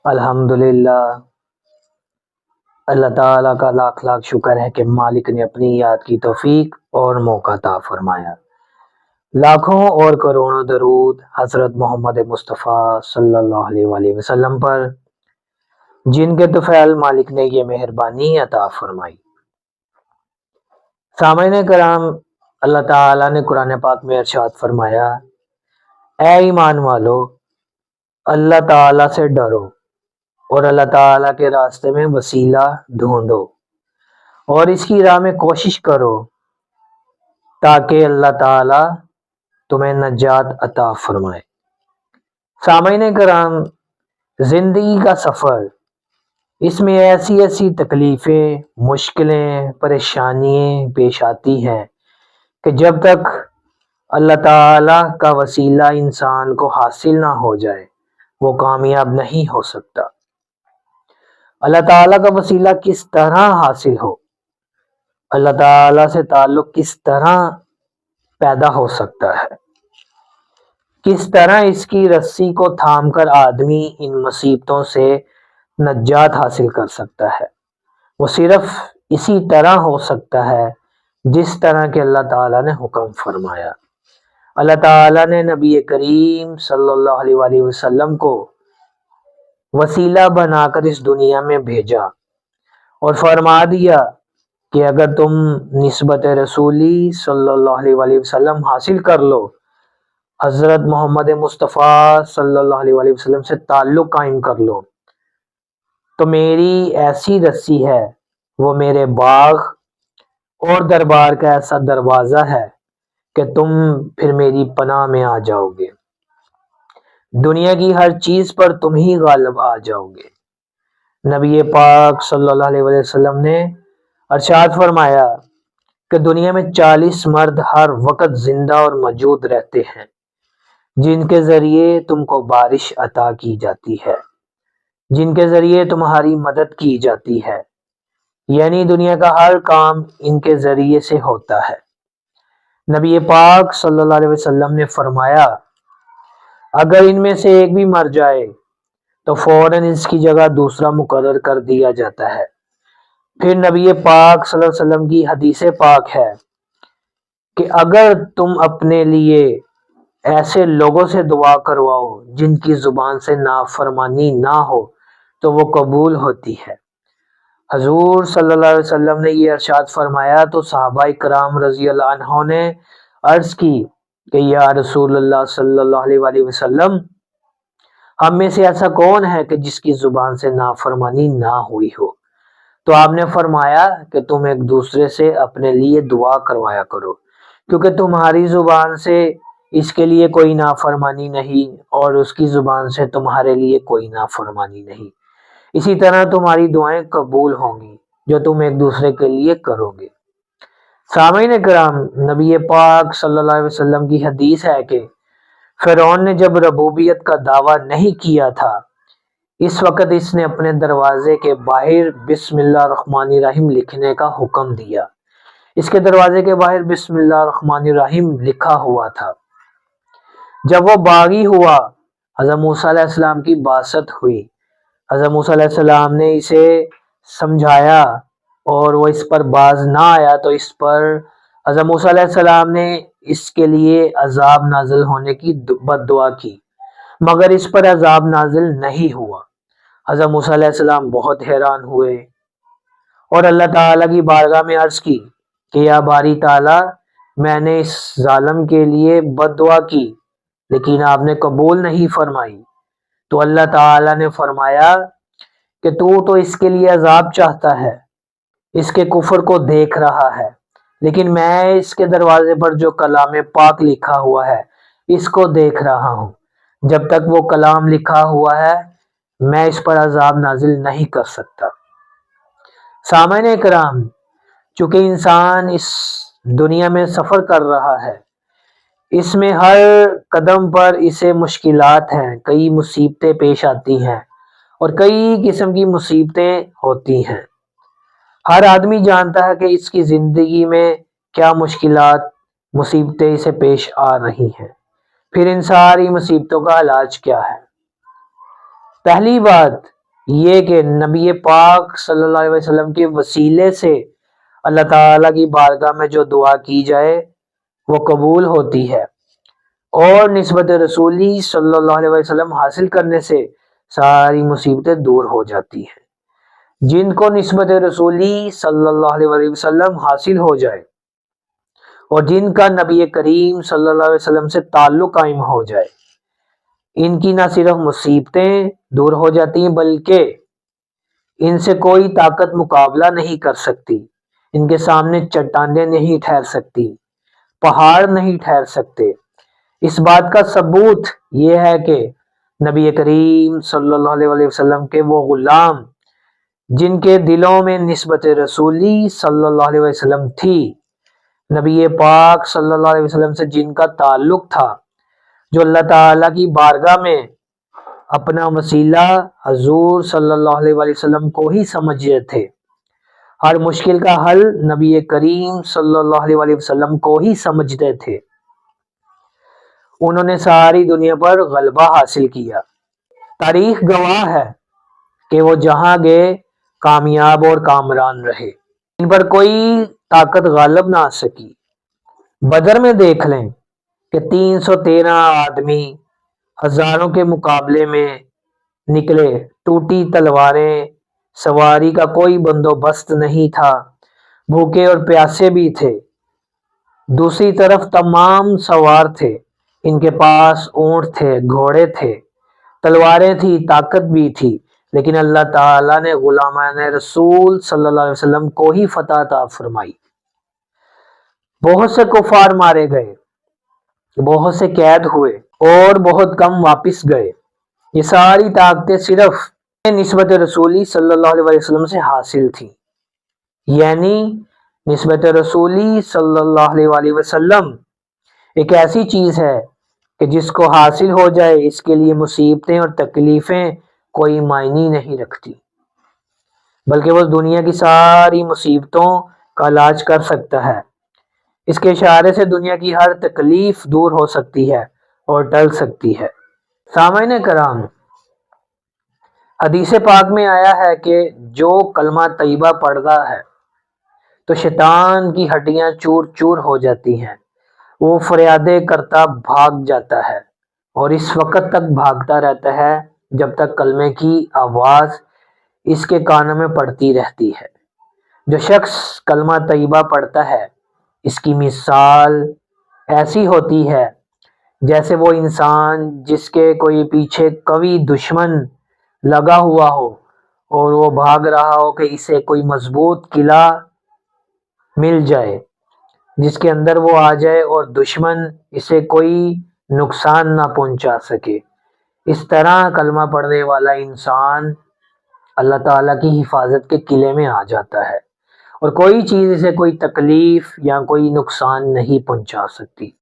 الحمدللہ، اللہ تعالیٰ کا لاکھ لاکھ شکر ہے کہ مالک نے اپنی یاد کی توفیق اور موقع عطا فرمایا۔ لاکھوں اور کروڑوں درود حضرت محمد مصطفیٰ صلی اللہ علیہ وآلہ وسلم پر، جن کے طفیل مالک نے یہ مہربانی عطا فرمائی۔ سامعین کرام، اللہ تعالیٰ نے قرآن پاک میں ارشاد فرمایا، اے ایمان والو، اللہ تعالیٰ سے ڈرو اور اللہ تعالیٰ کے راستے میں وسیلہ ڈھونڈو اور اس کی راہ میں کوشش کرو تاکہ اللہ تعالیٰ تمہیں نجات عطا فرمائے۔ سامعین کرام، زندگی کا سفر، اس میں ایسی ایسی تکلیفیں، مشکلیں، پریشانیاں پیش آتی ہیں کہ جب تک اللہ تعالیٰ کا وسیلہ انسان کو حاصل نہ ہو جائے وہ کامیاب نہیں ہو سکتا۔ اللہ تعالیٰ کا وسیلہ کس طرح حاصل ہو، اللہ تعالیٰ سے تعلق کس طرح پیدا ہو سکتا ہے، کس طرح اس کی رسی کو تھام کر آدمی ان مصیبتوں سے نجات حاصل کر سکتا ہے، وہ صرف اسی طرح ہو سکتا ہے جس طرح کہ اللہ تعالیٰ نے حکم فرمایا۔ اللہ تعالیٰ نے نبی کریم صلی اللہ علیہ وآلہ وسلم کو وسیلہ بنا کر اس دنیا میں بھیجا اور فرما دیا کہ اگر تم نسبت رسولی صلی اللہ علیہ وآلہ وسلم حاصل کر لو، حضرت محمد مصطفیٰ صلی اللہ علیہ وآلہ وسلم سے تعلق قائم کر لو، تو میری ایسی رسی ہے، وہ میرے باغ اور دربار کا ایسا دروازہ ہے کہ تم پھر میری پناہ میں آ جاؤ گے، دنیا کی ہر چیز پر تم ہی غالب آ جاؤ گے۔ نبی پاک صلی اللہ علیہ وسلم نے ارشاد فرمایا کہ دنیا میں 40 مرد ہر وقت زندہ اور موجود رہتے ہیں جن کے ذریعے تم کو بارش عطا کی جاتی ہے، جن کے ذریعے تمہاری مدد کی جاتی ہے، یعنی دنیا کا ہر کام ان کے ذریعے سے ہوتا ہے۔ نبی پاک صلی اللہ علیہ وسلم نے فرمایا، اگر ان میں سے ایک بھی مر جائے تو فوراً اس کی جگہ دوسرا مقرر کر دیا جاتا ہے۔ پھر نبی پاک صلی اللہ علیہ وسلم کی حدیث پاک ہے کہ اگر تم اپنے لیے ایسے لوگوں سے دعا کرواؤ جن کی زبان سے نافرمانی نہ ہو تو وہ قبول ہوتی ہے۔ حضور صلی اللہ علیہ وسلم نے یہ ارشاد فرمایا تو صحابہ کرام رضی اللہ عنہ نے عرض کی کہ یا رسول اللہ صلی اللہ علیہ وآلہ وسلم، ہم میں سے ایسا کون ہے کہ جس کی زبان سے نافرمانی نہ ہوئی ہو؟ تو آپ نے فرمایا کہ تم ایک دوسرے سے اپنے لیے دعا کروایا کرو، کیونکہ تمہاری زبان سے اس کے لیے کوئی نافرمانی نہیں اور اس کی زبان سے تمہارے لیے کوئی نافرمانی نہیں، اسی طرح تمہاری دعائیں قبول ہوں گی جو تم ایک دوسرے کے لیے کرو گے۔ سامعین کرام، نبی پاک صلی اللہ علیہ وسلم کی حدیث ہے کہ فرعون نے جب ربوبیت کا دعویٰ نہیں کیا تھا، اس وقت اس نے اپنے دروازے کے باہر بسم اللہ الرحمن الرحیم لکھنے کا حکم دیا۔ اس کے دروازے کے باہر بسم اللہ الرحمن الرحیم لکھا ہوا تھا۔ جب وہ باغی ہوا، حضرت موسیٰ علیہ السلام کی بعثت ہوئی، حضرت موسیٰ علیہ السلام نے اسے سمجھایا اور وہ اس پر باز نہ آیا تو اس پر حضرت موسیٰ علیہ السلام نے اس کے لیے عذاب نازل ہونے کی بد دعا کی، مگر اس پر عذاب نازل نہیں ہوا۔ حضرت موسیٰ علیہ السلام بہت حیران ہوئے اور اللہ تعالیٰ کی بارگاہ میں عرض کی کہ یا باری تعالیٰ، میں نے اس ظالم کے لیے بد دعا کی لیکن آپ نے قبول نہیں فرمائی۔ تو اللہ تعالیٰ نے فرمایا کہ تو اس کے لیے عذاب چاہتا ہے، اس کے کفر کو دیکھ رہا ہے، لیکن میں اس کے دروازے پر جو کلام پاک لکھا ہوا ہے اس کو دیکھ رہا ہوں۔ جب تک وہ کلام لکھا ہوا ہے میں اس پر عذاب نازل نہیں کر سکتا۔ سامعین کرام، چونکہ انسان اس دنیا میں سفر کر رہا ہے، اس میں ہر قدم پر اسے مشکلات ہیں، کئی مصیبتیں پیش آتی ہیں اور کئی قسم کی مصیبتیں ہوتی ہیں۔ ہر آدمی جانتا ہے کہ اس کی زندگی میں کیا مشکلات، مصیبتیں اسے پیش آ رہی ہیں، پھر ان ساری مصیبتوں کا علاج کیا ہے۔ پہلی بات، یہ کہ نبی پاک صلی اللہ علیہ وسلم کے وسیلے سے اللہ تعالیٰ کی بارگاہ میں جو دعا کی جائے وہ قبول ہوتی ہے، اور نسبت رسولی صلی اللہ علیہ وسلم حاصل کرنے سے ساری مصیبتیں دور ہو جاتی ہیں۔ جن کو نسبت رسولی صلی اللہ علیہ وسلم حاصل ہو جائے اور جن کا نبی کریم صلی اللہ علیہ وسلم سے تعلق قائم ہو جائے، ان کی نہ صرف مصیبتیں دور ہو جاتی ہیں بلکہ ان سے کوئی طاقت مقابلہ نہیں کر سکتی، ان کے سامنے چٹانیں نہیں ٹھہر سکتی، پہاڑ نہیں ٹھہر سکتے۔ اس بات کا ثبوت یہ ہے کہ نبی کریم صلی اللہ علیہ وسلم کے وہ غلام جن کے دلوں میں نسبت رسولی صلی اللہ علیہ وسلم تھی، نبی پاک صلی اللہ علیہ وسلم سے جن کا تعلق تھا، جو اللہ تعالیٰ کی بارگاہ میں اپنا وسیلہ حضور صلی اللہ علیہ وسلم کو ہی سمجھتے تھے، ہر مشکل کا حل نبی کریم صلی اللہ علیہ وسلم کو ہی سمجھتے تھے، انہوں نے ساری دنیا پر غلبہ حاصل کیا۔ تاریخ گواہ ہے کہ وہ جہاں گئے کامیاب اور کامران رہے، ان پر کوئی طاقت غالب نہ آ سکی۔ بدر میں دیکھ لیں کہ 313 آدمی ہزاروں کے مقابلے میں نکلے، ٹوٹی تلواریں، سواری کا کوئی بندوبست نہیں تھا، بھوکے اور پیاسے بھی تھے۔ دوسری طرف تمام سوار تھے، ان کے پاس اونٹ تھے، گھوڑے تھے، تلواریں تھی، طاقت بھی تھی، لیکن اللہ تعالیٰ نے غلامان رسول صلی اللہ علیہ وسلم کو ہی فتح عطا فرمائی۔ بہت سے کفار مارے گئے، بہت سے قید ہوئے اور بہت کم واپس گئے۔ یہ ساری طاقتیں صرف نسبت رسولی صلی اللہ علیہ وسلم سے حاصل تھیں، یعنی نسبت رسولی صلی اللہ علیہ وسلم ایک ایسی چیز ہے کہ جس کو حاصل ہو جائے اس کے لیے مصیبتیں اور تکلیفیں کوئی معنی نہیں رکھتی، بلکہ وہ دنیا کی ساری مصیبتوں کا علاج کر سکتا ہے۔ اس کے اشارے سے دنیا کی ہر تکلیف دور ہو سکتی ہے اور ٹل سکتی ہے۔ سامعین کرام، حدیث پاک میں آیا ہے کہ جو کلمہ طیبہ پڑھتا ہے تو شیطان کی ہڈیاں چور چور ہو جاتی ہیں، وہ فریادیں کرتا بھاگ جاتا ہے اور اس وقت تک بھاگتا رہتا ہے جب تک کلمے کی آواز اس کے کانوں میں پڑتی رہتی ہے۔ جو شخص کلمہ طیبہ پڑھتا ہے اس کی مثال ایسی ہوتی ہے جیسے وہ انسان جس کے کوئی پیچھے قوی دشمن لگا ہوا ہو اور وہ بھاگ رہا ہو کہ اسے کوئی مضبوط قلعہ مل جائے جس کے اندر وہ آ جائے اور دشمن اسے کوئی نقصان نہ پہنچا سکے۔ اس طرح کلمہ پڑھنے والا انسان اللہ تعالیٰ کی حفاظت کے قلعے میں آ جاتا ہے اور کوئی چیز اسے کوئی تکلیف یا کوئی نقصان نہیں پہنچا سکتی۔